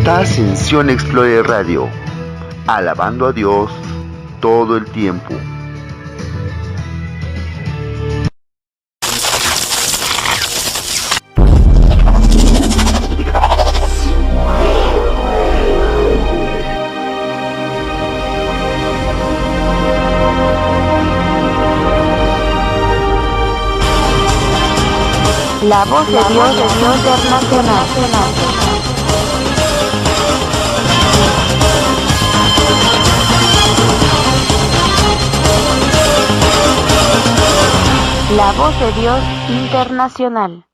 Estás en Sion Explorer Radio, alabando a Dios todo el tiempo. La voz de Dios internacional. La voz de Dios internacional.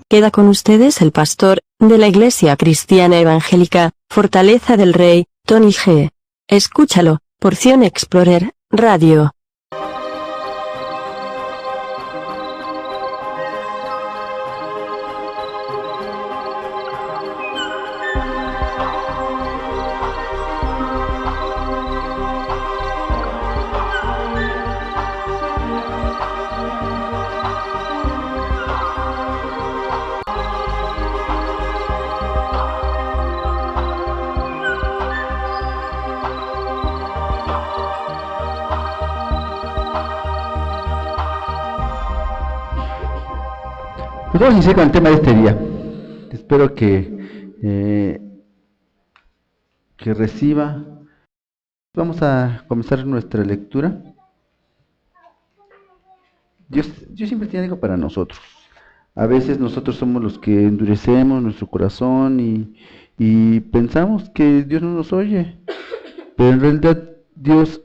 Queda con ustedes el pastor de la Iglesia Cristiana Evangélica Fortaleza del Rey, Tony G. Escúchalo, por Sion Explorer Radio. Pues vamos a iniciar con el tema de este día. Espero que reciba. Vamos a comenzar nuestra lectura. Dios siempre tiene algo para nosotros. A veces nosotros somos los que endurecemos nuestro corazón y pensamos que Dios no nos oye, pero en realidad Dios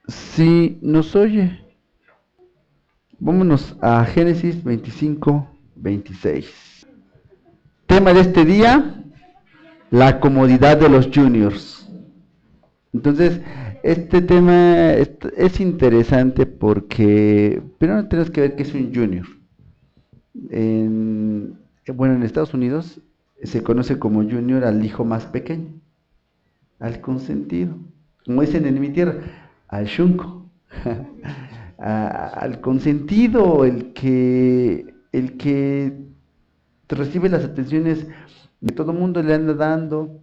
sí nos oye. Vámonos a Génesis 25:26. Tema de este día: la comodidad de los juniors. Entonces, este tema es interesante porque primero tenemos que ver qué es un junior. En Estados Unidos se conoce como junior al hijo más pequeño, al consentido, como dicen en mi tierra, al shunco, al consentido, el que recibe las atenciones de todo el mundo, le anda dando,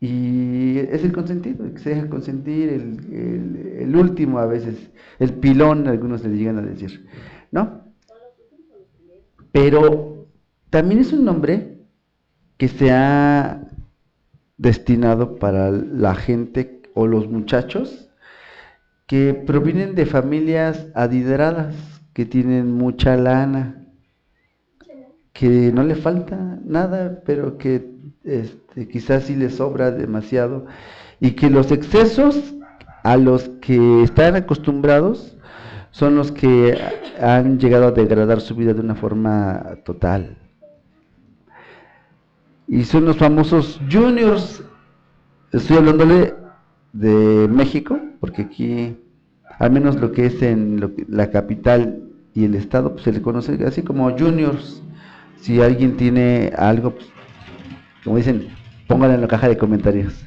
y es el consentido, el que se deja consentir, el último a veces, el pilón, algunos le llegan a decir, ¿no? Pero también es un nombre que se ha destinado para la gente o los muchachos que provienen de familias adineradas, que tienen mucha lana, que no le falta nada, pero que quizás sí les sobra demasiado, y que los excesos a los que están acostumbrados son los que han llegado a degradar su vida de una forma total. Y son los famosos juniors. Estoy hablándole de México, porque aquí, al menos lo que es en la capital y el estado, pues se le conoce así como juniors. Si alguien tiene algo, pues, como dicen, pónganlo en la caja de comentarios.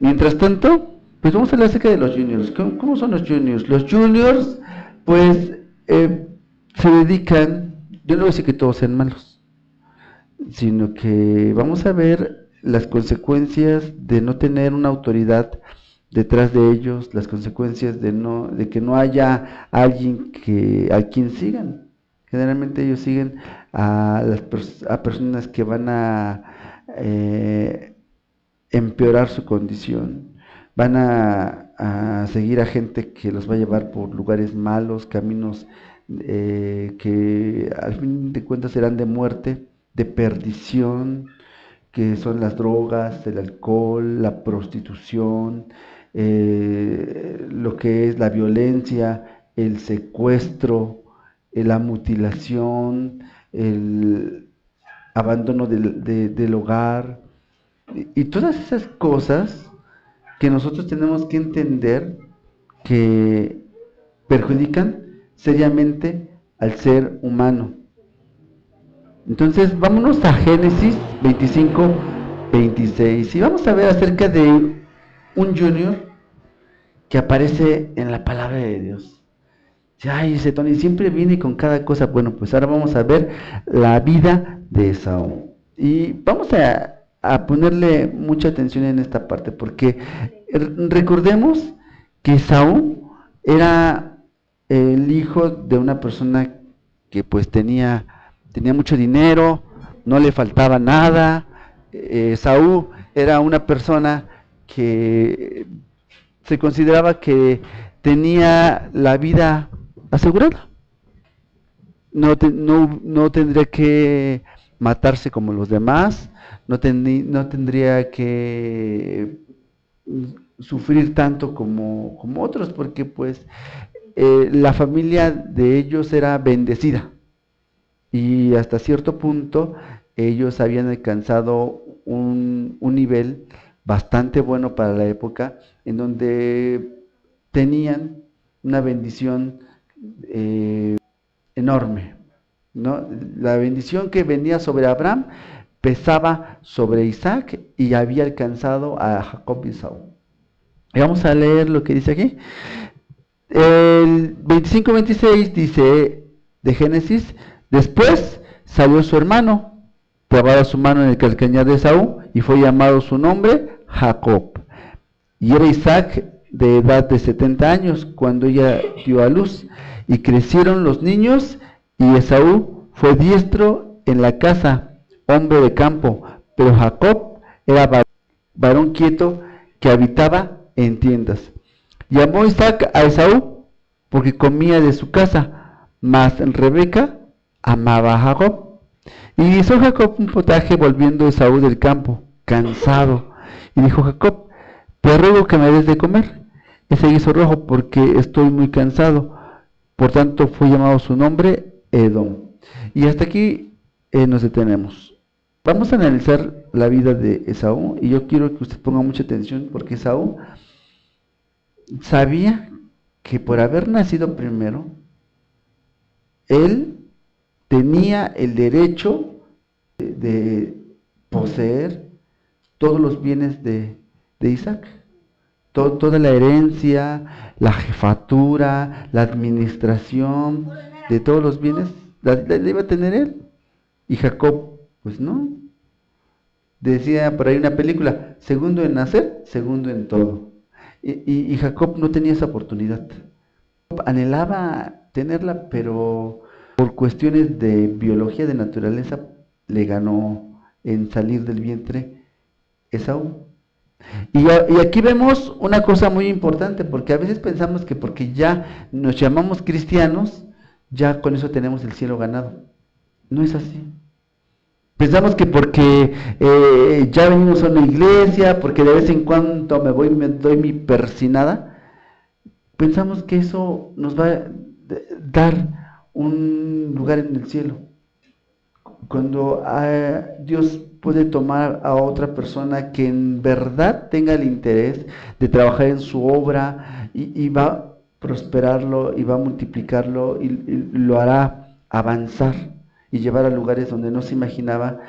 Mientras tanto, pues vamos a hablar acerca de los juniors. ¿Cómo son los juniors? Los juniors, pues, se dedican, yo no voy a decir que todos sean malos, sino que vamos a ver las consecuencias de no tener una autoridad detrás de ellos, las consecuencias de que no haya alguien a quien sigan. Generalmente ellos siguen a personas que van a empeorar su condición, van a seguir a gente que los va a llevar por lugares malos, caminos que al fin de cuentas serán de muerte, de perdición, que son las drogas, el alcohol, la prostitución, lo que es la violencia, el secuestro, la mutilación, el abandono del hogar, y todas esas cosas que nosotros tenemos que entender que perjudican seriamente al ser humano. Entonces vámonos a Génesis 25:26 y vamos a ver acerca de un junior que aparece en la palabra de Dios. Ay, ese Tony siempre viene con cada cosa. Bueno, pues ahora vamos a ver la vida de Esaú. Y vamos a ponerle mucha atención en esta parte, porque recordemos que Esaú era el hijo de una persona que pues tenía mucho dinero, no le faltaba nada. Esaú era una persona que se consideraba que tenía la vida asegurada. No tendría que matarse como los demás, no tendría que sufrir tanto como otros, porque pues la familia de ellos era bendecida y hasta cierto punto ellos habían alcanzado un nivel bastante bueno para la época, en donde tenían una bendición enorme, ¿no? La bendición que venía sobre Abraham pesaba sobre Isaac y había alcanzado a Jacob y Esaú. Y vamos a leer lo que dice aquí. El 25-26 dice de Génesis: después salió su hermano, clavaba su mano en el calcañar de Esaú, y fue llamado su nombre Jacob. Y era Isaac de edad de 70 años cuando ella dio a luz, y crecieron los niños, y Esaú fue diestro en la casa, hombre de campo, pero Jacob era varón quieto que habitaba en tiendas. Llamó Isaac a Esaú porque comía de su casa, mas Rebeca amaba a Jacob. Y hizo Jacob un potaje volviendo Esaú del campo, cansado. Y dijo Jacob: te ruego que me des de comer ese guiso rojo, porque estoy muy cansado. Por tanto fue llamado su nombre Edom. Y hasta aquí nos detenemos. Vamos a analizar la vida de Esaú, y yo quiero que usted ponga mucha atención, porque Esaú sabía que por haber nacido primero, él tenía el derecho de poseer todos los bienes de Isaac, toda la herencia, la jefatura, la administración de todos los bienes, la iba a tener él. Y Jacob, pues no. Decía por ahí una película: segundo en nacer, segundo en todo. Y Jacob no tenía esa oportunidad. Anhelaba tenerla, pero por cuestiones de biología, de naturaleza, le ganó en salir del vientre Esaú. Y aquí vemos una cosa muy importante, porque a veces pensamos que porque ya nos llamamos cristianos, ya con eso tenemos el cielo ganado. No es así. Pensamos que porque ya venimos a una iglesia, porque de vez en cuando me doy mi persinada, pensamos que eso nos va a dar un lugar en el cielo. Cuando Dios puede tomar a otra persona que en verdad tenga el interés de trabajar en su obra, y va a prosperarlo, y va a multiplicarlo, y lo hará avanzar y llevar a lugares donde no se imaginaba,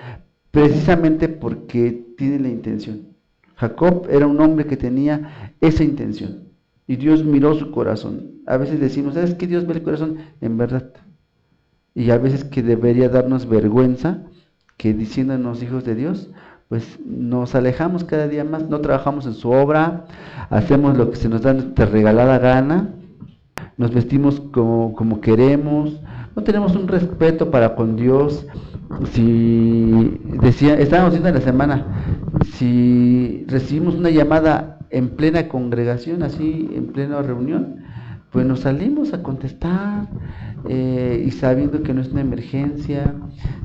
precisamente porque tiene la intención. Jacob era un hombre que tenía esa intención, y Dios miró su corazón. A veces decimos: ¿sabes qué? Dios ve el corazón, en verdad. Y a veces que debería darnos vergüenza, que diciéndonos hijos de Dios, pues nos alejamos cada día más, no trabajamos en su obra, hacemos lo que se nos da nuestra regalada gana, nos vestimos como queremos, no tenemos un respeto para con Dios. Estábamos diciendo en la semana, si recibimos una llamada en plena congregación, así en plena reunión, pues nos salimos a contestar, y sabiendo que no es una emergencia.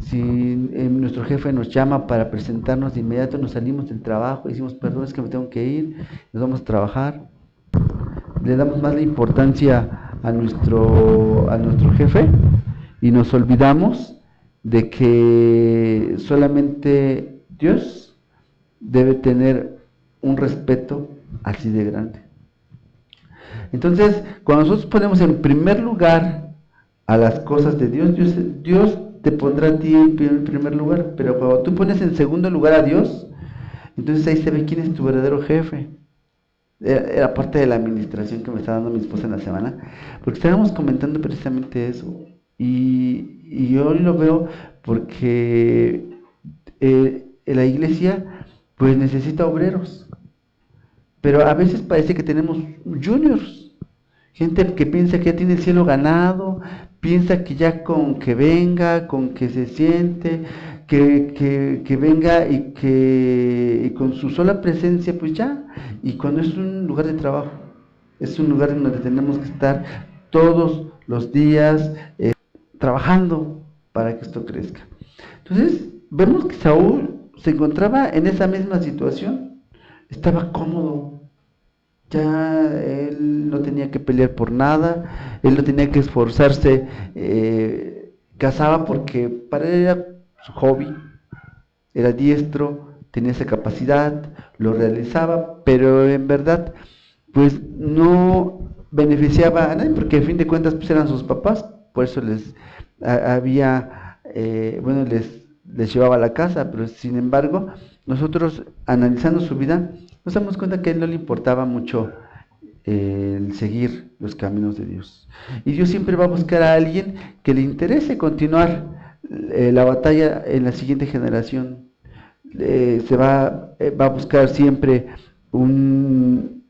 Si nuestro jefe nos llama para presentarnos de inmediato, nos salimos del trabajo y decimos: perdón, es que me tengo que ir, nos vamos a trabajar. Le damos más la importancia a nuestro jefe, y nos olvidamos de que solamente Dios debe tener un respeto así de grande. Entonces, cuando nosotros ponemos en primer lugar a las cosas de Dios, Dios te pondrá a ti en primer lugar. Pero cuando tú pones en segundo lugar a Dios, entonces ahí se ve quién es tu verdadero jefe. Era parte de la administración que me estaba dando mi esposa en la semana, porque estábamos comentando precisamente eso. Y yo lo veo porque la iglesia pues necesita obreros, pero a veces parece que tenemos juniors, gente que piensa que ya tiene el cielo ganado, piensa que ya con que venga, con que se siente, que venga y con su sola presencia pues ya, y cuando es un lugar de trabajo, es un lugar en donde tenemos que estar todos los días trabajando para que esto crezca. Entonces vemos que Saúl se encontraba en esa misma situación, estaba cómodo, ya él no tenía que pelear por nada, él no tenía que esforzarse, cazaba porque para él era su hobby, era diestro, tenía esa capacidad, lo realizaba, pero en verdad pues no beneficiaba a nadie, porque a fin de cuentas pues eran sus papás, por eso les les llevaba a la casa, pero sin embargo, nosotros analizando su vida, nos damos cuenta que a él no le importaba mucho el seguir los caminos de Dios. Y Dios siempre va a buscar a alguien que le interese continuar la batalla en la siguiente generación. Va a buscar siempre un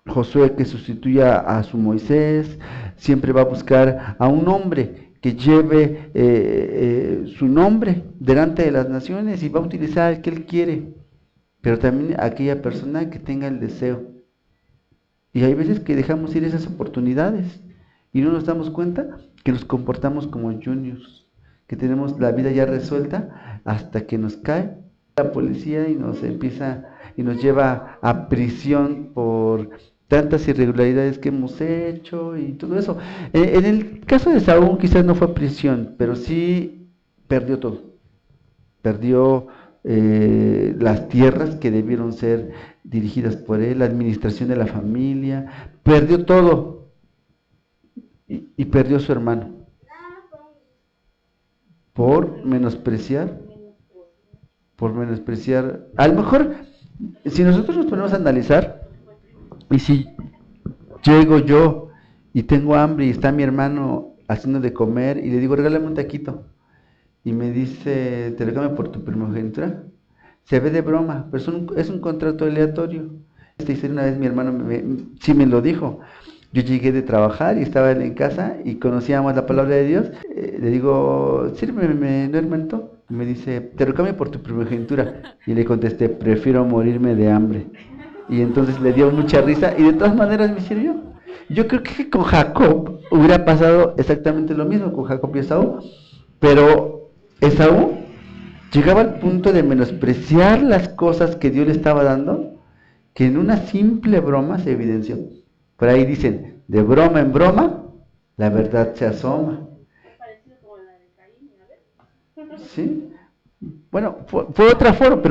Josué que sustituya a su Moisés, siempre va a buscar a un hombre que lleve su nombre delante de las naciones y va a utilizar el que él quiere, pero también aquella persona que tenga el deseo. Y hay veces que dejamos ir esas oportunidades y no nos damos cuenta que nos comportamos como juniors, que tenemos la vida ya resuelta hasta que nos cae la policía y nos lleva a prisión por tantas irregularidades que hemos hecho y todo eso. En el caso de Saúl quizás no fue prisión, pero sí perdió todo. Perdió las tierras que debieron ser dirigidas por él, la administración de la familia, perdió todo y perdió a su hermano por menospreciar, a lo mejor si nosotros nos ponemos a analizar, y si llego yo y tengo hambre y está mi hermano haciendo de comer y le digo, regálame un taquito, y me dice, te regalo por tu primogenitura, se ve de broma, pero es un contrato aleatorio. Una vez mi hermano sí me lo dijo. Yo llegué de trabajar y estaba en casa y conocíamos la palabra de Dios. Le digo, sírveme, ¿no, hermanito? Y me dice, te recambio por tu primogenitura. Y le contesté, prefiero morirme de hambre. Y entonces le dio mucha risa y de todas maneras me sirvió. Yo creo que con Jacob hubiera pasado exactamente lo mismo, con Jacob y Esaú. Pero Esaú llegaba al punto de menospreciar las cosas que Dios le estaba dando, que en una simple broma se evidenció. Por ahí dicen, de broma en broma, la verdad se asoma. ¿Sí? Bueno, fue otra forma,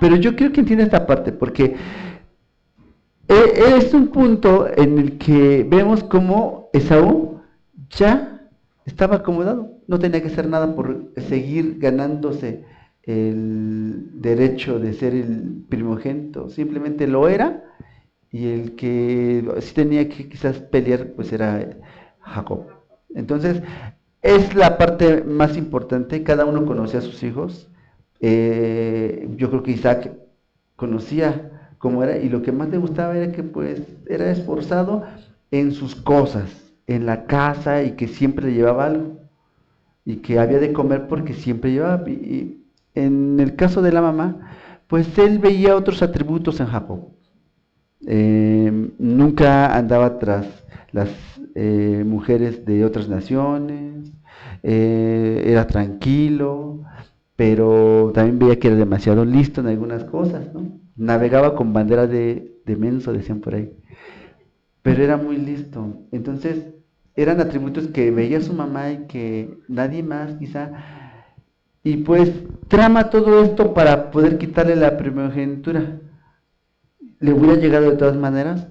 pero yo creo que entiende esta parte, porque es un punto en el que vemos cómo Esaú ya estaba acomodado, no tenía que hacer nada por seguir ganándose el derecho de ser el primogénito, simplemente lo era, y el que sí tenía que quizás pelear pues era Jacob. Entonces es la parte más importante. Cada uno conocía a sus hijos. Yo creo que Isaac conocía cómo era, y lo que más le gustaba era que pues era esforzado en sus cosas, en la casa, y que siempre le llevaba algo, y que había de comer porque siempre llevaba. Y en el caso de la mamá, pues él veía otros atributos en Jacob. Nunca andaba tras las mujeres de otras naciones, era tranquilo, pero también veía que era demasiado listo en algunas cosas, ¿no? Navegaba con bandera de menso, decían por ahí, pero era muy listo. Entonces eran atributos que veía su mamá y que nadie más quizá, y pues trama todo esto para poder quitarle la primogenitura. Le hubiera llegado de todas maneras,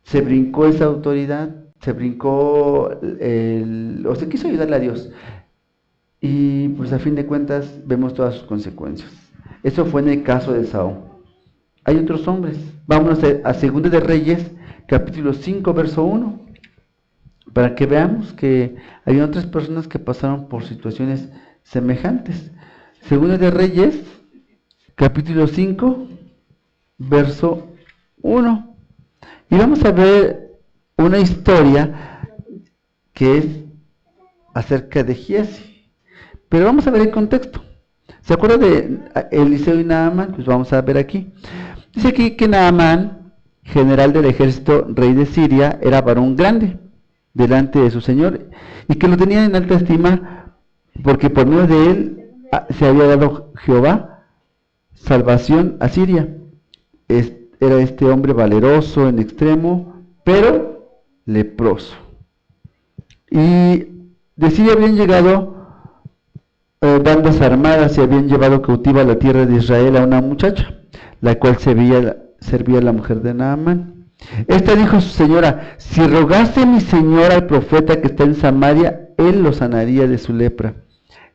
se brincó esa autoridad, se brincó o se quiso ayudarle a Dios, y pues a fin de cuentas vemos todas sus consecuencias. Eso fue en el caso de Saúl. Hay otros hombres. Vámonos a 2 de Reyes, capítulo 5, verso 1, para que veamos que hay otras personas que pasaron por situaciones semejantes. Segunda de Reyes, capítulo 5, verso 1. Y vamos a ver una historia que es acerca de Giesi. Pero vamos a ver el contexto. ¿Se acuerda de Eliseo y Naamán? Pues vamos a ver aquí. Dice aquí que Naamán, general del ejército, rey de Siria, era varón grande delante de su señor y que lo tenía en alta estima porque por medio de él se había dado Jehová salvación a Siria. Era este hombre valeroso en extremo, pero leproso. Y de Siria habían llegado bandas armadas y habían llevado cautiva a la tierra de Israel a una muchacha, la cual servía a la mujer de Naamán. Esta dijo a su señora: si rogase mi señor al profeta que está en Samaria, él lo sanaría de su lepra.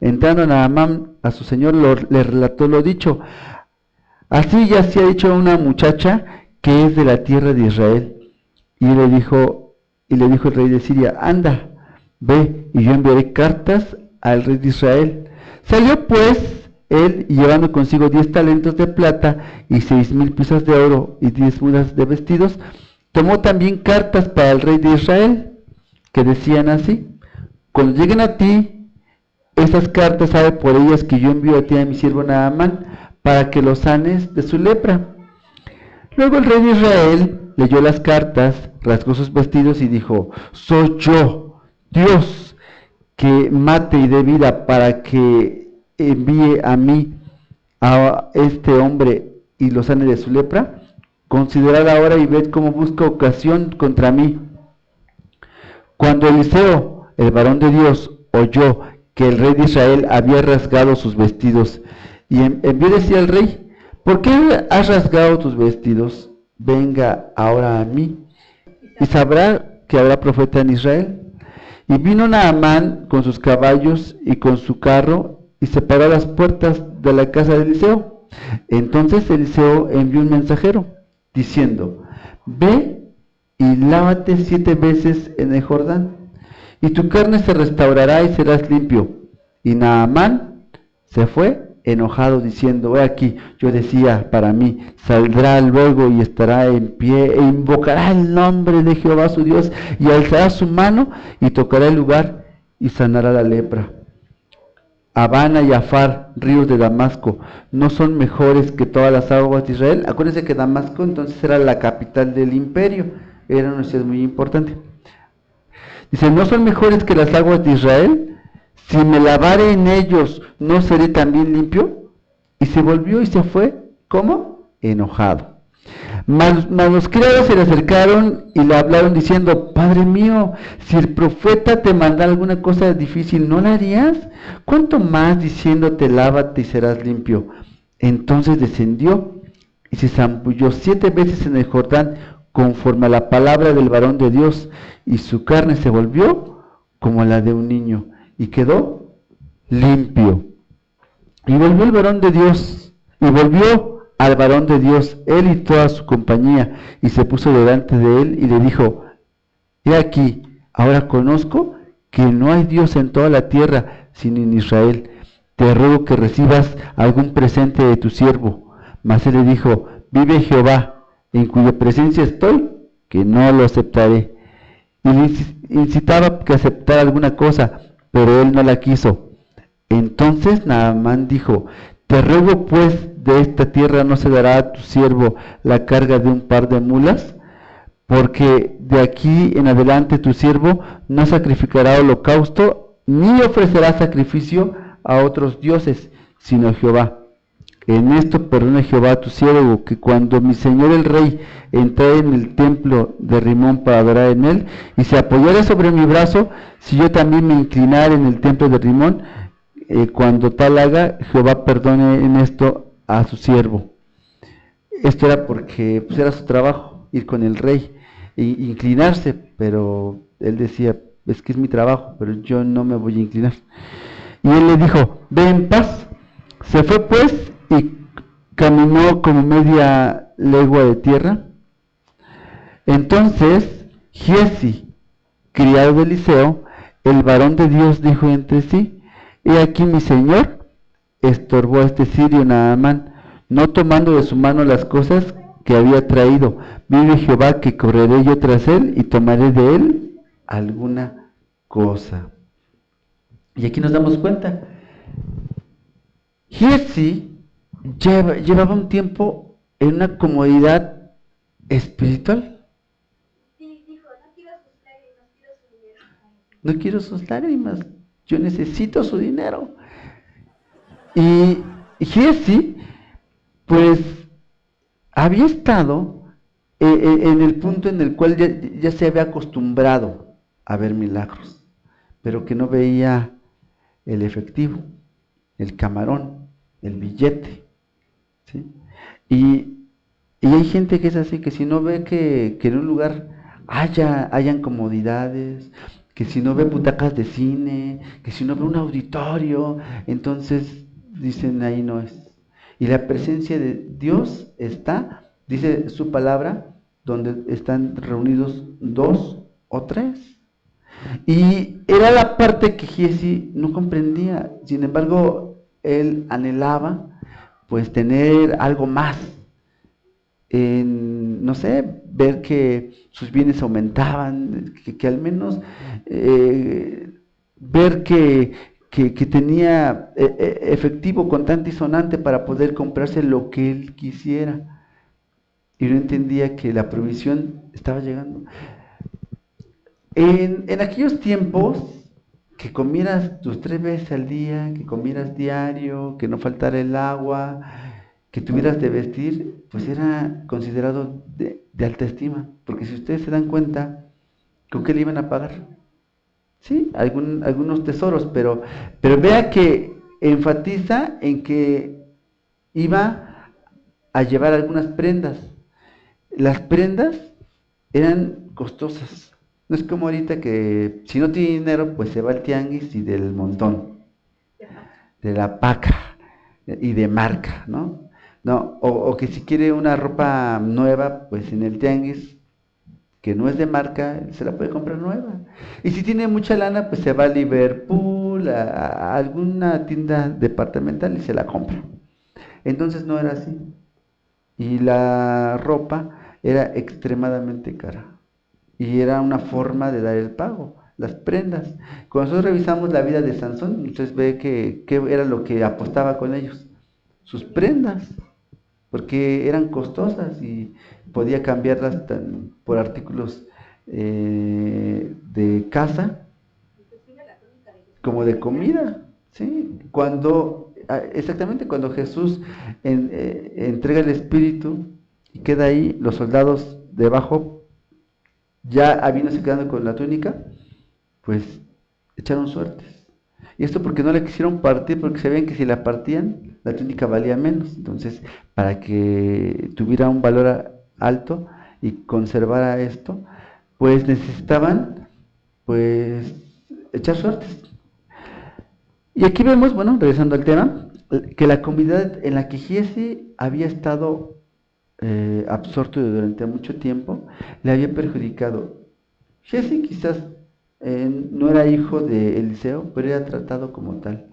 Entrando Naamán a su señor, le relató lo dicho. Así ya se ha dicho a una muchacha que es de la tierra de Israel. Y le dijo el rey de Siria: anda, ve, y yo enviaré cartas al rey de Israel. Salió pues él, y llevando consigo 10 talentos de plata y 6,000 piezas de oro y 10 mudas de vestidos, tomó también cartas para el rey de Israel, que decían así: cuando lleguen a ti estas cartas, sabe por ellas que yo envío a ti a mi siervo Naamán, para que lo sanes de su lepra. Luego el rey de Israel leyó las cartas, rasgó sus vestidos y dijo: soy yo, Dios, que mate y dé vida, para que envíe a mí a este hombre y lo sane de su lepra. Considerad ahora y ved cómo busca ocasión contra mí. Cuando Eliseo, el varón de Dios, oyó que el rey de Israel había rasgado sus vestidos, y envió a decir al rey: ¿por qué has rasgado tus vestidos? Venga ahora a mí, y sabrá que habrá profeta en Israel. Y vino Naamán con sus caballos y con su carro, y se paró a las puertas de la casa de Eliseo. Entonces Eliseo envió un mensajero, diciendo: ve y lávate 7 veces en el Jordán, y tu carne se restaurará y serás limpio. Y Naamán se fue enojado, diciendo: he aquí, yo decía para mí, saldrá luego y estará en pie, e invocará el nombre de Jehová su Dios, y alzará su mano, y tocará el lugar, y sanará la lepra. Abana y Afar, ríos de Damasco, ¿no son mejores que todas las aguas de Israel? Acuérdense que Damasco entonces era la capital del imperio, era una ciudad muy importante. Dice: ¿no son mejores que las aguas de Israel? Si me lavare en ellos, ¿no seré también limpio? Y se volvió y se fue, ¿cómo? Enojado. Mas los criados se le acercaron y le hablaron diciendo: Padre mío, si el profeta te mandara alguna cosa difícil, ¿no la harías? ¿Cuánto más diciéndote: lávate y serás limpio? Entonces descendió y se zambulló 7 veces en el Jordán, conforme a la palabra del varón de Dios, y su carne se volvió como la de un niño, y quedó limpio. Y volvió el varón de Dios, y volvió al varón de Dios, él y toda su compañía, y se puso delante de él, y le dijo: he aquí, ahora conozco que no hay Dios en toda la tierra, sino en Israel. Te ruego que recibas algún presente de tu siervo. Mas él le dijo: vive Jehová, en cuya presencia estoy, que no lo aceptaré. Y le incitaba que aceptara alguna cosa, pero él no la quiso. Entonces Naamán dijo: te ruego pues, de esta tierra no se dará a tu siervo la carga de un par de mulas, porque de aquí en adelante tu siervo no sacrificará holocausto, ni ofrecerá sacrificio a otros dioses, sino a Jehová. En esto perdona Jehová a tu siervo, que cuando mi señor el rey entrare en el templo de Rimón para adorar en él, y se apoyara sobre mi brazo, si yo también me inclinara en el templo de Rimón, cuando tal haga, Jehová perdone en esto a su siervo. Esto era porque pues, era su trabajo, ir con el rey, e inclinarse, pero él decía: es que es mi trabajo, pero yo no me voy a inclinar. Y él le dijo: ve en paz. Se fue pues y caminó como media legua de tierra. Entonces Giesi, criado de Eliseo, el varón de Dios, dijo entre sí: he aquí mi señor estorbó a este sirio Naamán, no tomando de su mano las cosas que había traído. Vive Jehová que correré yo tras él y tomaré de él alguna cosa. Y aquí nos damos cuenta, Giezi llevaba un tiempo en una comodidad espiritual. Dijo, no quiero sus lágrimas, quiero su dinero. No quiero sus lágrimas, yo necesito su dinero. Y Giezi, pues, había estado en el punto en el cual ya se había acostumbrado a ver milagros, pero que no veía el efectivo, el camarón, el billete, ¿sí? Y hay gente que es así, que si no ve que en un lugar hayan comodidades, que si no ve butacas de cine, que si no ve un auditorio, entonces dicen ahí no es. Y la presencia de Dios está, dice su palabra, donde están reunidos 2 o 3. Y era la parte que Giezi no comprendía. Sin embargo, él anhelaba pues tener algo más, no sé, ver que sus bienes aumentaban, que al menos ver que tenía efectivo contante y sonante para poder comprarse lo que él quisiera. Y no entendía que la provisión estaba llegando. En aquellos tiempos, que comieras tus 3 veces al día, que comieras diario, que no faltara el agua, que tuvieras de vestir, pues era considerado de alta estima. Porque si ustedes se dan cuenta, ¿con qué le iban a pagar? Sí, algunos tesoros, pero vea que enfatiza en que iba a llevar algunas prendas. Las prendas eran costosas. No es como ahorita que si no tiene dinero, pues se va al tianguis y del montón, de la paca y de marca, ¿no? No, o que si quiere una ropa nueva, pues en el tianguis, que no es de marca, se la puede comprar nueva. Y si tiene mucha lana, pues se va a Liverpool, a alguna tienda departamental y se la compra. Entonces no era así. Y la ropa era extremadamente cara. Y era una forma de dar el pago, las prendas. Cuando nosotros revisamos la vida de Sansón, usted ve que era lo que apostaba con ellos. Sus prendas, porque eran costosas y podía cambiarlas por artículos de casa, como de comida, ¿sí? Exactamente cuando Jesús entrega el Espíritu y queda ahí, los soldados debajo, ya habiéndose quedado con la túnica, pues echaron suertes. Y esto porque no la quisieron partir, porque sabían que si la partían, la túnica valía menos. Entonces, para que tuviera un valor alto y conservara esto, pues necesitaban pues echar suertes. Y aquí vemos, bueno, regresando al tema, que la comunidad en la que Giezi había estado absorto durante mucho tiempo, le había perjudicado. Giezi quizás no era hijo de Eliseo, pero era tratado como tal.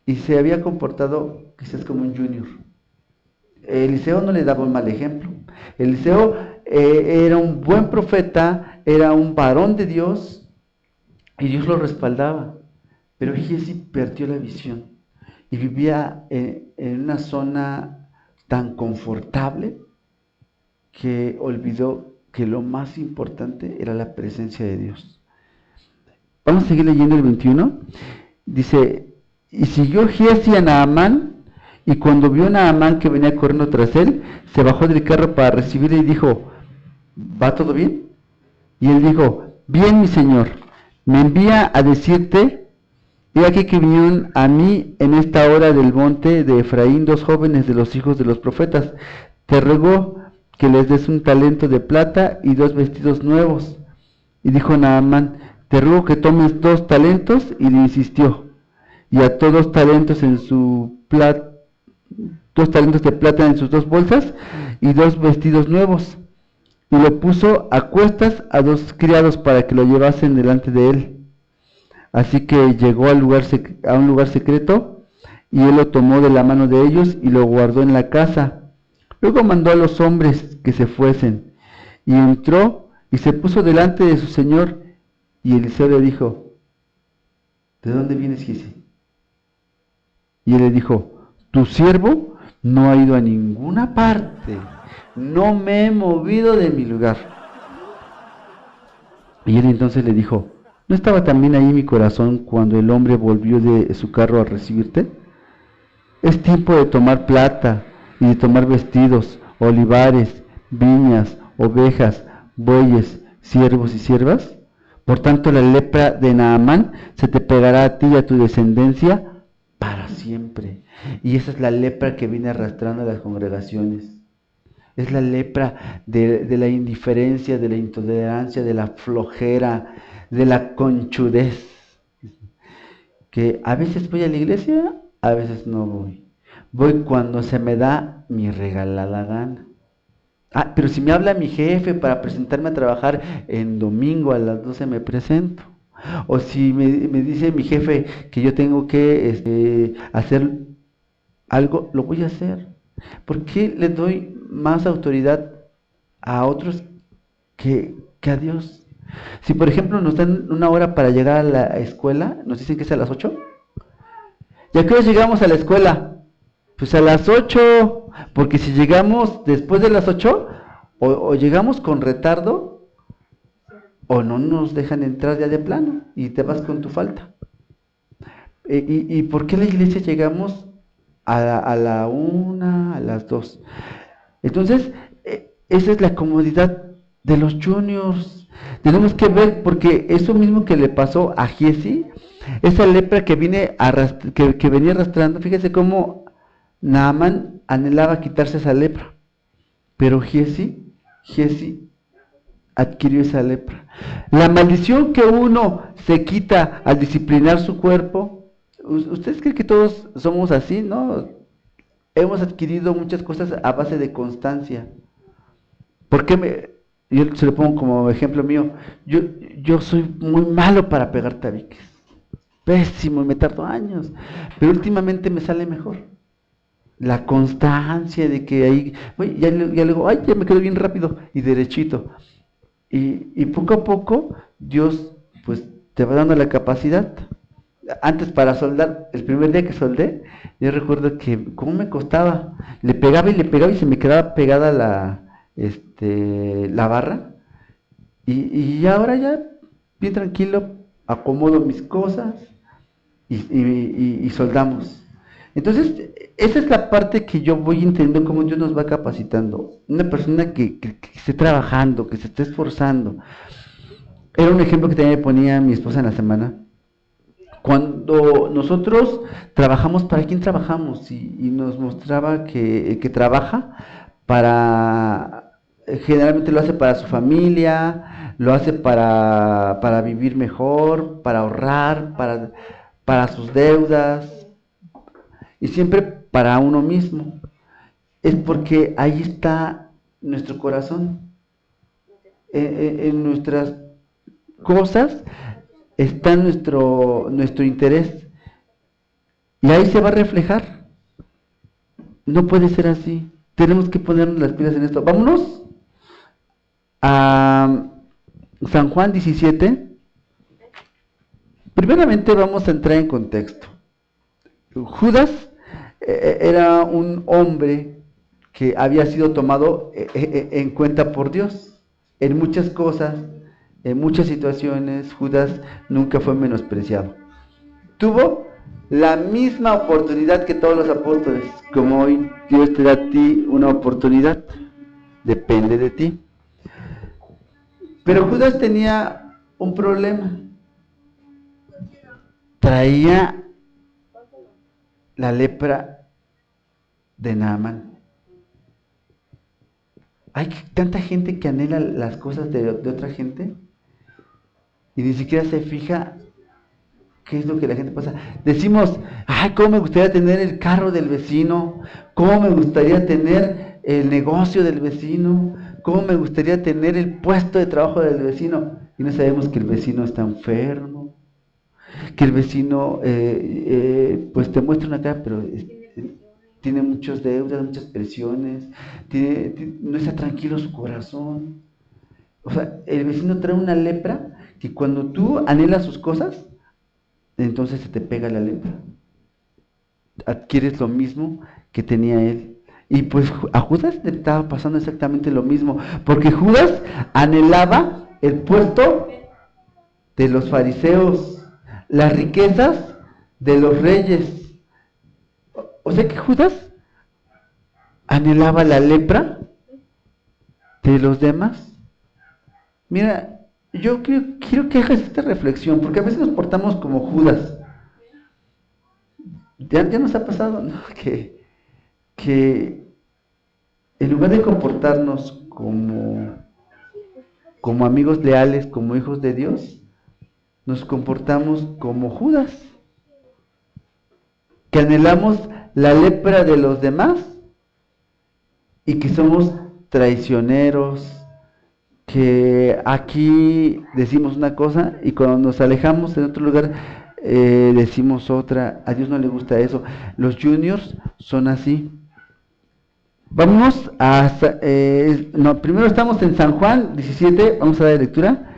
Y se había comportado quizás como un junior. Eliseo no le daba un mal ejemplo. Eliseo era un buen profeta, era un varón de Dios, y Dios lo respaldaba. Pero Giezi perdió la visión y vivía en una zona tan confortable que olvidó que lo más importante era la presencia de Dios. Vamos a seguir leyendo el 21. Dice, y siguió Giezi a Naamán, y cuando vio a Naamán que venía corriendo tras él, se bajó del carro para recibirle y dijo, ¿va todo bien? Y él dijo, bien, mi señor, me envía a decirte, he aquí que vinieron a mí en esta hora del monte de Efraín 2 jóvenes de los hijos de los profetas. Te ruego que les des un talento de plata y 2 vestidos nuevos. Y dijo Naamán, te ruego que tomes 2 talentos, y le insistió. Y ató 2 talentos en su 2 talentos de plata en sus 2 bolsas y 2 vestidos nuevos. Y lo puso a cuestas a 2 criados para que lo llevasen delante de él. Así que llegó a un lugar secreto y él lo tomó de la mano de ellos y lo guardó en la casa. Luego mandó a los hombres que se fuesen, y entró y se puso delante de su señor, y Eliseo le dijo, ¿de dónde vienes, Giezi? Y él le dijo, tu siervo no ha ido a ninguna parte, no me he movido de mi lugar. Y él entonces le dijo, ¿no estaba también ahí mi corazón cuando el hombre volvió de su carro a recibirte? Es tiempo de tomar plata y de tomar vestidos, olivares, viñas, ovejas, bueyes, siervos y siervas. Por tanto, la lepra de Naamán se te pegará a ti y a tu descendencia para siempre. Y esa es la lepra que viene arrastrando a las congregaciones. Es la lepra de la indiferencia, de la intolerancia, de la flojera, de la conchudez. Que a veces voy a la iglesia, a veces no voy. Voy cuando se me da mi regalada gana. Ah, pero si me habla mi jefe para presentarme a trabajar en domingo a las 12 me presento. O si me dice mi jefe que yo tengo que hacer algo, lo voy a hacer. ¿Por qué le doy más autoridad a otros que a Dios? Si por ejemplo nos dan una hora para llegar a la escuela, nos dicen que es a las 8. ¿Y a qué hora llegamos a la escuela? Pues a las 8, porque si llegamos después de las 8, o llegamos con retardo, o no nos dejan entrar ya de plano, y te vas con tu falta. ¿Y por qué a la iglesia llegamos a la 1, a las 2? Entonces, esa es la comodidad de los juniors. Tenemos que ver, porque eso mismo que le pasó a Giezi, esa lepra que venía arrastrando, fíjese cómo Naamán anhelaba quitarse esa lepra, pero Giezi adquirió esa lepra. La maldición que uno se quita al disciplinar su cuerpo, ¿ustedes creen que todos somos así? No, hemos adquirido muchas cosas a base de constancia. ¿Por qué yo se lo pongo como ejemplo mío? Yo soy muy malo para pegar tabiques, pésimo, y me tardo años, pero últimamente me sale mejor. La constancia de que ahí, ya luego, ya me quedo bien rápido y derechito. Y poco a poco, Dios pues te va dando la capacidad. Antes para soldar, el primer día que soldé, yo recuerdo que cómo me costaba. Le pegaba y se me quedaba pegada la barra. Y ahora ya, bien tranquilo, acomodo mis cosas y soldamos. Entonces, esa es la parte que yo voy entendiendo cómo Dios nos va capacitando. Una persona que esté trabajando, que se esté esforzando. Era un ejemplo que también me ponía mi esposa en la semana. Cuando nosotros trabajamos, ¿para quién trabajamos? Y nos mostraba que el que trabaja generalmente lo hace para su familia, lo hace para vivir mejor, para ahorrar, para sus deudas. Y siempre para uno mismo. Es porque ahí está nuestro corazón. En nuestras cosas está nuestro interés. Y ahí se va a reflejar. No puede ser así. Tenemos que ponernos las pilas en esto. Vámonos a San Juan 17. Primeramente vamos a entrar en contexto. Judas era un hombre que había sido tomado en cuenta por Dios. En muchas cosas, en muchas situaciones, Judas nunca fue menospreciado. Tuvo la misma oportunidad que todos los apóstoles, como hoy Dios te da a ti una oportunidad, depende de ti. Pero Judas tenía un problema. Traía la lepra de Naamán. Hay tanta gente que anhela las cosas de otra gente y ni siquiera se fija qué es lo que la gente pasa. Decimos, ay, cómo me gustaría tener el carro del vecino, cómo me gustaría tener el negocio del vecino, cómo me gustaría tener el puesto de trabajo del vecino, y no sabemos que el vecino está enfermo, que el vecino pues te muestra una cara, pero tiene muchas deudas, muchas presiones, no está tranquilo su corazón. O sea, el vecino trae una lepra que cuando tú anhelas sus cosas, entonces se te pega la lepra. Adquieres lo mismo que tenía él. Y pues a Judas le estaba pasando exactamente lo mismo, porque Judas anhelaba el puesto de los fariseos, las riquezas de los reyes. O sea que Judas anhelaba la lepra de los demás. Mira, yo quiero que hagas esta reflexión, porque a veces nos portamos como Judas. Ya nos ha pasado, ¿no? Que en lugar de comportarnos como amigos leales, como hijos de Dios, nos comportamos como Judas, que anhelamos la lepra de los demás y que somos traicioneros, que aquí decimos una cosa y cuando nos alejamos en otro lugar decimos otra. A Dios no le gusta eso. Los juniors son así. Vamos a primero estamos en San Juan 17, vamos a dar lectura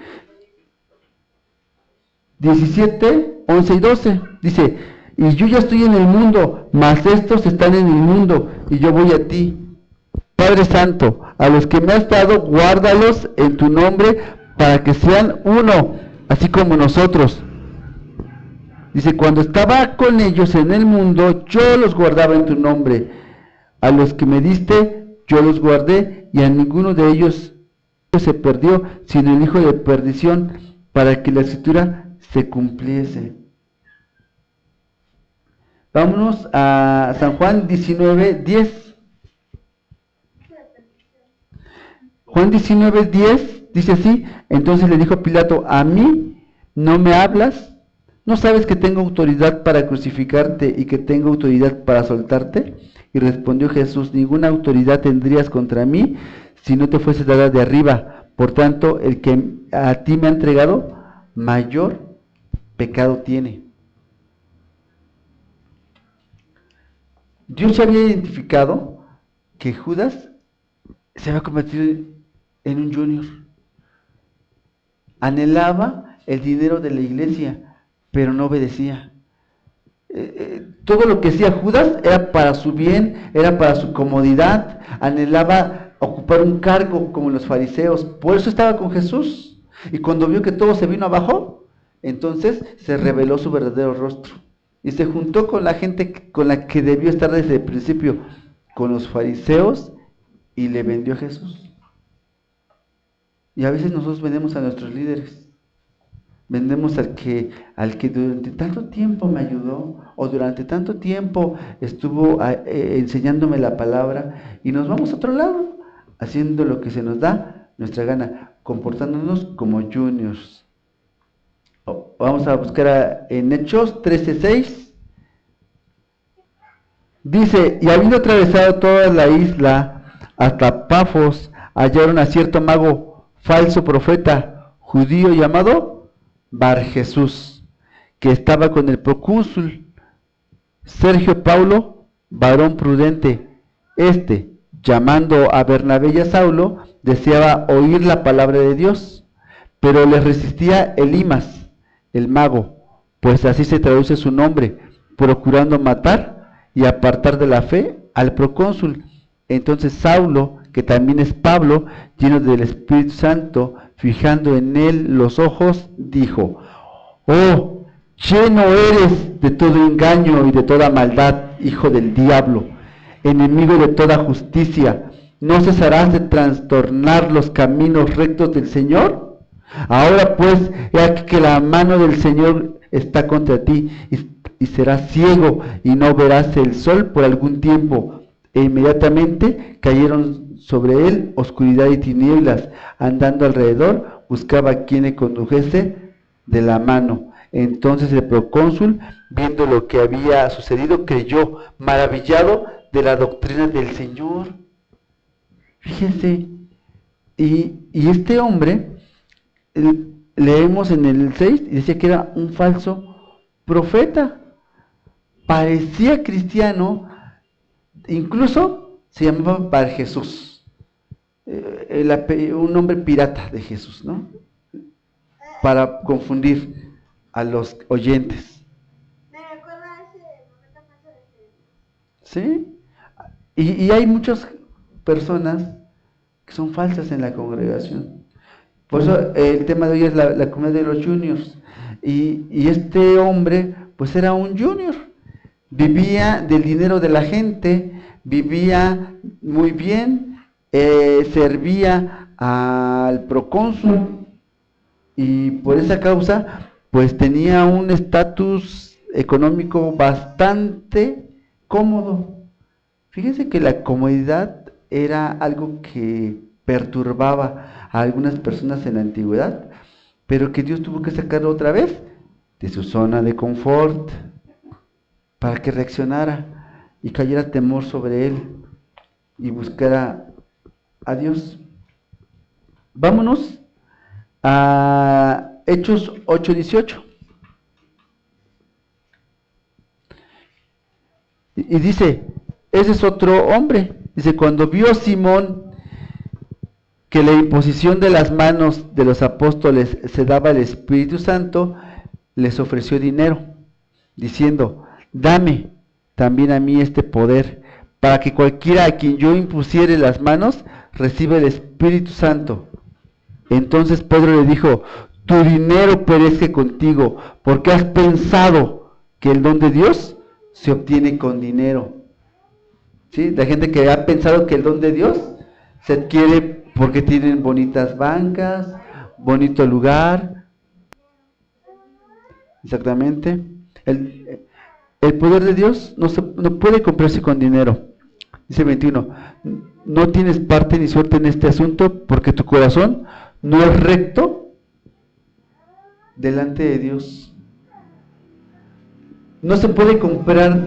17, 11 y 12. Dice: y yo ya estoy en el mundo, mas estos están en el mundo, y yo voy a ti. Padre Santo, a los que me has dado, guárdalos en tu nombre, para que sean uno, así como nosotros. Dice: cuando estaba con ellos en el mundo, yo los guardaba en tu nombre. A los que me diste, yo los guardé, y a ninguno de ellos se perdió, sino el hijo de perdición, para que la escritura se cumpliese. Vámonos a San Juan 19, 10. Juan 19, 10 dice así: entonces le dijo Pilato: ¿a mí no me hablas? ¿No sabes que tengo autoridad para crucificarte y que tengo autoridad para soltarte? Y respondió Jesús: ninguna autoridad tendrías contra mí si no te fuese dada de arriba. Por tanto, el que a ti me ha entregado, mayor pecado tiene. Dios ya había identificado que Judas se había convertido en un junior. Anhelaba el dinero de la iglesia, pero no obedecía. Todo lo que hacía Judas era para su bien, era para su comodidad. Anhelaba ocupar un cargo como los fariseos. Por eso estaba con Jesús. Y cuando vio que todo se vino abajo, entonces se reveló su verdadero rostro. Y se juntó con la gente con la que debió estar desde el principio, con los fariseos, y le vendió a Jesús. Y a veces nosotros vendemos a nuestros líderes. Vendemos al que durante tanto tiempo me ayudó, o durante tanto tiempo estuvo enseñándome la palabra, y nos vamos a otro lado, haciendo lo que se nos da nuestra gana, comportándonos como juniors. Vamos a buscar en Hechos 13:6. Dice: y habiendo atravesado toda la isla hasta Pafos, hallaron a cierto mago, falso profeta, judío llamado Bar Jesús, que estaba con el procónsul Sergio Paulo, varón prudente. Llamando a Bernabé y a Saulo, deseaba oír la palabra de Dios, pero le resistía Elimas, el mago, pues así se traduce su nombre, procurando matar y apartar de la fe al procónsul. Entonces Saulo, que también es Pablo, lleno del Espíritu Santo, fijando en él los ojos, dijo: oh, lleno eres de todo engaño y de toda maldad, hijo del diablo, enemigo de toda justicia. ¿No cesarás de trastornar los caminos rectos del Señor? Ahora pues, he aquí que la mano del Señor está contra ti, y serás ciego, y no verás el sol por algún tiempo. E inmediatamente cayeron sobre él oscuridad y tinieblas. Andando alrededor, buscaba a quien le condujese de la mano. Entonces el procónsul, viendo lo que había sucedido, creyó, maravillado de la doctrina del Señor. Fíjense, y este hombre, leemos en el 6, y decía que era un falso profeta, parecía cristiano, incluso se llamaba Bar Jesús, un nombre pirata de Jesús, ¿no? Para confundir a los oyentes. Me recuerda a ese momento falso de ¿Sí? Y hay muchas personas que son falsas en la congregación. Por eso el tema de hoy es la comunidad de los juniors. Y este hombre, pues era un junior. Vivía del dinero de la gente, vivía muy bien, servía al procónsul y por esa causa pues tenía un estatus económico bastante cómodo. Fíjense que la comodidad era algo que perturbaba a algunas personas en la antigüedad, pero que Dios tuvo que sacarlo otra vez de su zona de confort para que reaccionara y cayera temor sobre él y buscara a Dios. Vámonos a Hechos 8:18. Y dice, ese es otro hombre. Dice, cuando vio Simón que la imposición de las manos de los apóstoles se daba al Espíritu Santo, les ofreció dinero, diciendo, dame también a mí este poder, para que cualquiera a quien yo impusiere las manos, reciba el Espíritu Santo. Entonces Pedro le dijo, tu dinero perezca contigo, porque has pensado que el don de Dios se obtiene con dinero. ¿Sí? La gente que ha pensado que el don de Dios se adquiere porque tienen bonitas bancas, bonito lugar. Exactamente. El poder de Dios no puede comprarse con dinero. Dice 21, no tienes parte ni suerte en este asunto porque tu corazón no es recto delante de Dios. No se puede comprar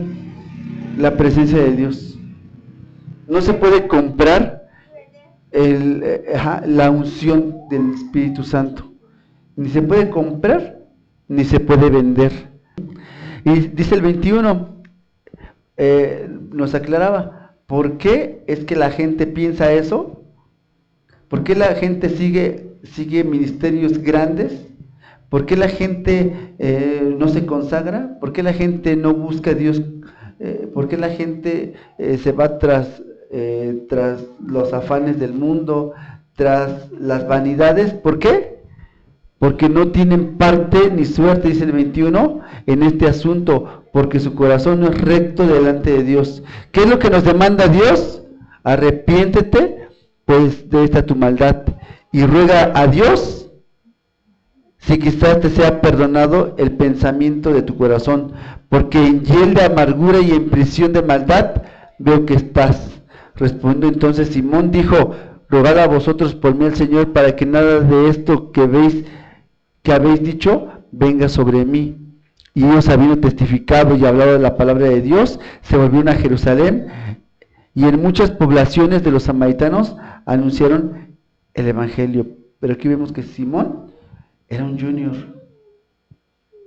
la presencia de Dios. No se puede comprar la unción del Espíritu Santo. Ni se puede comprar, ni se puede vender. Y dice el 21, nos aclaraba, ¿por qué es que la gente piensa eso? ¿Por qué la gente sigue ministerios grandes? ¿Por qué la gente no se consagra? ¿Por qué la gente no busca a Dios? ¿Por qué la gente se va tras los afanes del mundo, tras las vanidades? ¿Por qué? Porque no tienen parte ni suerte, dice el 21, en este asunto, porque su corazón no es recto delante de Dios. ¿Qué es lo que nos demanda Dios? Arrepiéntete, pues, de esta tu maldad, y ruega a Dios, si quizás te sea perdonado el pensamiento de tu corazón, porque en hiel de amargura y en prisión de maldad veo que estás. Respondió entonces Simón, dijo, rogad a vosotros por mí al Señor, para que nada de esto que habéis dicho venga sobre mí. Y ellos, habiendo testificado y hablado de la palabra de Dios, se volvieron a Jerusalén, y en muchas poblaciones de los samaritanos anunciaron el evangelio. Pero aquí vemos que Simón era un junior,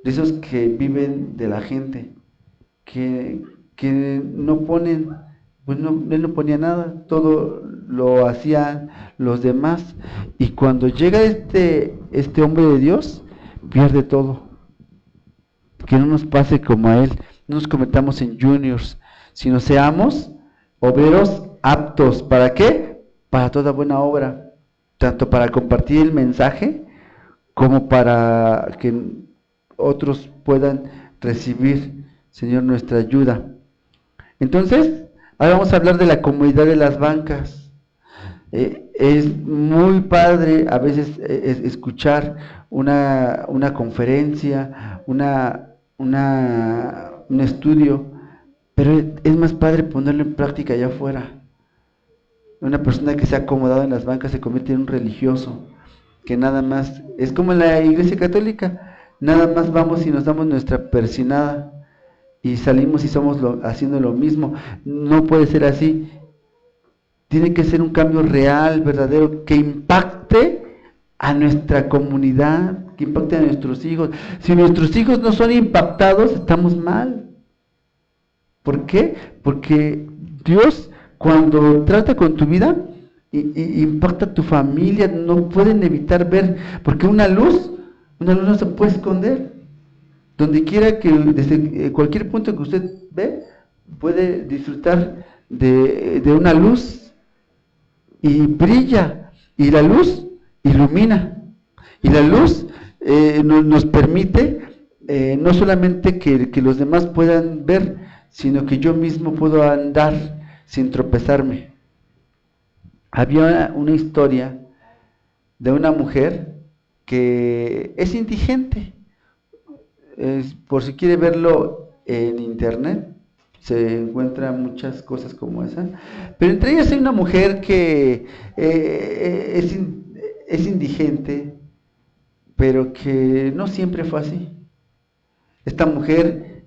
de esos que viven de la gente, que no ponen, pues él no ponía nada, todo lo hacían los demás, y cuando llega este hombre de Dios, pierde todo. Que no nos pase como a él, no nos convertamos en juniors, sino seamos obreros aptos, ¿para qué? Para toda buena obra, tanto para compartir el mensaje, como para que otros puedan recibir, Señor, nuestra ayuda. Entonces, ahora vamos a hablar de la comodidad de las bancas. Es muy padre a veces escuchar una conferencia, un estudio, pero es más padre ponerlo en práctica allá afuera. Una persona que se ha acomodado en las bancas se convierte en un religioso, que nada más, es como en la Iglesia Católica, nada más vamos y nos damos nuestra persinada y salimos y somos haciendo lo mismo. No puede ser así. Tiene que ser un cambio real, verdadero, que impacte a nuestra comunidad, que impacte a nuestros hijos. Si nuestros hijos no son impactados, estamos mal. ¿Por qué? Porque Dios, cuando trata con tu vida, impacta a tu familia, no pueden evitar ver, porque una luz no se puede esconder. Donde quiera que, desde cualquier punto que usted ve, puede disfrutar de una luz, y brilla, y la luz ilumina, y la luz nos permite no solamente que los demás puedan ver, sino que yo mismo puedo andar sin tropezarme. Había una historia de una mujer que es indigente. Por si quiere verlo en internet, se encuentran muchas cosas como esa, pero entre ellas hay una mujer que es indigente, pero que no siempre fue así. Esta mujer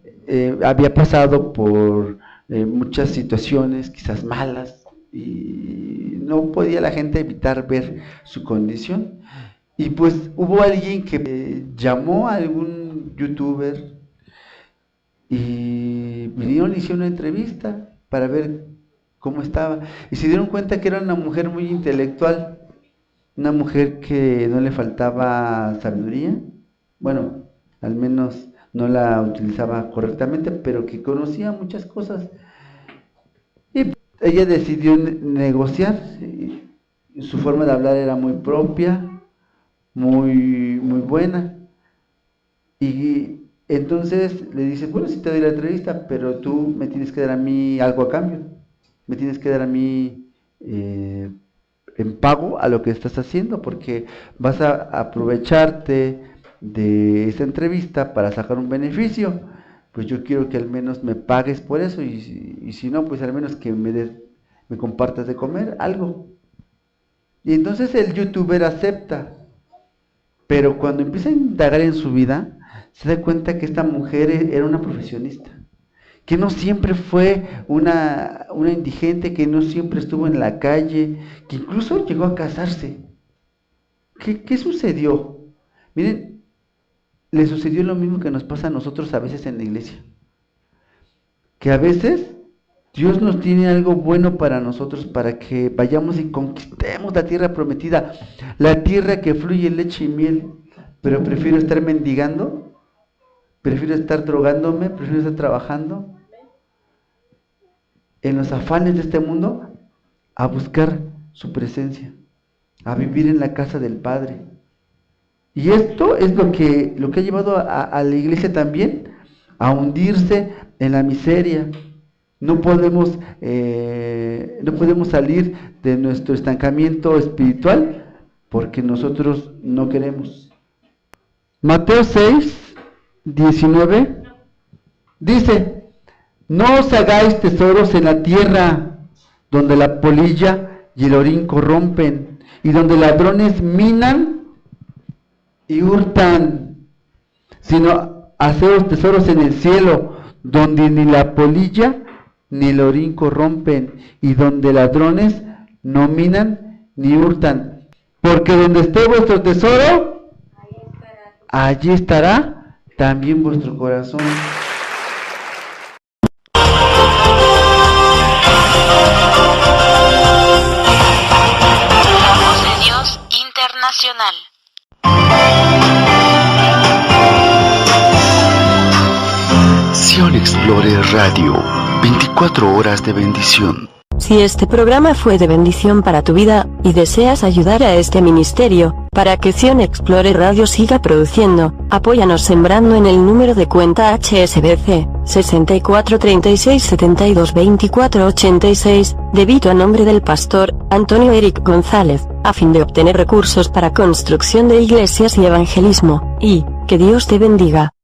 había pasado por muchas situaciones, quizás malas, y no podía la gente evitar ver su condición. Y pues hubo alguien que llamó a algún youtuber y vinieron y hicieron una entrevista para ver cómo estaba. Y se dieron cuenta que era una mujer muy intelectual, una mujer que no le faltaba sabiduría, bueno, al menos no la utilizaba correctamente, pero que conocía muchas cosas. Y ella decidió negociar, y su forma de hablar era muy propia, muy buena, y entonces le dice, bueno, sí te doy la entrevista, pero tú me tienes que dar a mí algo a cambio, me tienes que dar a mí en pago a lo que estás haciendo, porque vas a aprovecharte de esa entrevista para sacar un beneficio. Pues yo quiero que al menos me pagues por eso, y si no, pues al menos que me compartas de comer algo. Y entonces el youtuber acepta, pero cuando empieza a indagar en su vida, se da cuenta que esta mujer era una profesionista, que no siempre fue una indigente, que no siempre estuvo en la calle, que incluso llegó a casarse. ¿Qué sucedió? Miren, le sucedió lo mismo que nos pasa a nosotros a veces en la iglesia, que a veces Dios nos tiene algo bueno para nosotros, para que vayamos y conquistemos la tierra prometida, la tierra que fluye leche y miel, pero prefiero estar mendigando, prefiero estar drogándome, prefiero estar trabajando en los afanes de este mundo, a buscar su presencia, a vivir en la casa del Padre. Y esto es lo que ha llevado a la iglesia también a hundirse en la miseria. No podemos salir de nuestro estancamiento espiritual porque nosotros no queremos. Mateo 6, 19 dice: no os hagáis tesoros en la tierra, donde la polilla y el orín corrompen, y donde ladrones minan y hurtan, sino haceos tesoros en el cielo, donde ni la polilla ni el orín corrompen, y donde ladrones no minan ni hurtan. Porque donde esté vuestro tesoro, allí estará también vuestro corazón. La voz de Dios internacional. Sion Explorer Radio, 24 horas de bendición. Si este programa fue de bendición para tu vida, y deseas ayudar a este ministerio, para que Sion Explorer Radio siga produciendo, apóyanos sembrando en el número de cuenta HSBC, 6436722486, débito a nombre del pastor Antonio Eric González, a fin de obtener recursos para construcción de iglesias y evangelismo, y que Dios te bendiga.